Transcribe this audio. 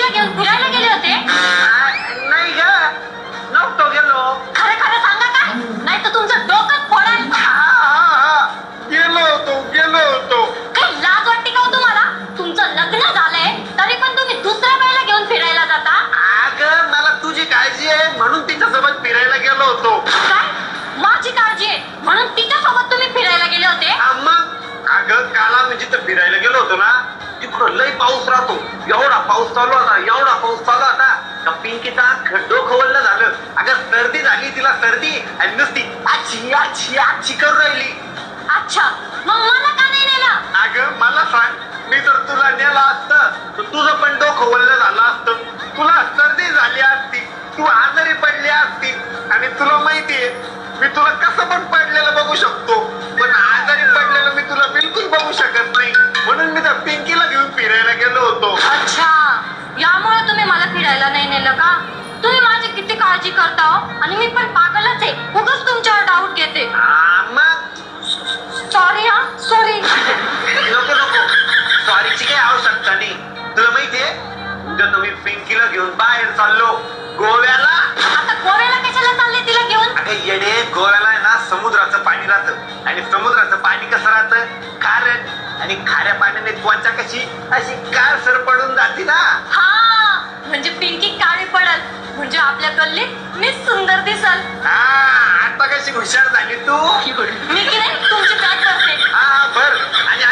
पिंकीला घेऊन फिरायला गेले होते? नाही ग, नव्हतो गेलो. खरं खरं सांगा काय, नाही तर तुमचं डोकं फोडाल. गेलो होतो. काही लाज वाटते का हो तुम्हाला? तुमचं लग्न झालंय तरी पण तुम्ही दुसऱ्या बाईला घेऊन फिरायला जाता? अगं मला तुझी काळजी आहे म्हणून तिच्यासोबत फिरायला गेलो होतो. काय माझी काळजी आहे म्हणून तिच्यासोबत तुम्ही फिरायला गेले होते? मग अगं काल आम्ही जिथं फिरायला गेलो होतो ना तिकडं लय पाऊस राहतो. एवढा पाऊस चालू होता का पिंकीचा खड्डो खवललं झालं. अगं सर्दी झाली तिला, सर्दी आणि नुसती आची आची आची करून राहिली. अच्छा, मग मला का नाही नेलं? अगं मला सांग, मी जर तुला नेला असतं तर तुझं पण डोकं वल्ल झालं असतं, तुला सर्दी झाली असती, तू आजारी पडली असती. आणि तुला माहितीये मी तुला कसं पण पडलेलं बघू शकतो पण आजारी पडलेलं मी तुला बिलकुल बघू शकत नाही. म्हणून मी त्या पिंकीला घेऊन फिरायला गेलो होतो. अच्छा, यामुळे तुम्ही मला फिरायला नाही नेलं का? तुम्ही माझी किती काळजी करता हो, आणि मी पण पागलच आहे, उगाच तुमच्यावर डाऊट घेते. मग सॉरी हा, सॉरी. नको सॉरीची काही आवश्यकता नाही. तुला माहितीये उद्या तुम्ही पिंकीला घेऊन बाहेर चाललो गोव्याला. आता गोव्याला कशाला चालले तिला घेऊन? अगं येडे, गोव्याला आहे ना समुद्राचं पाणी राहतं आणि समुद्राचं पाणी कसं राहतं, खारट, आणि खाऱ्या पाण्याने त्वचा कशी अशी काळसर पडून जाते ना. हा, म्हणजे पिंकी काळी पडल, म्हणजे आपल्या गल्लीत मी सुंदर दिसल. आता कशी हुशार झाली तू. मी की नाही तुमची बॅग करते. बर. आणि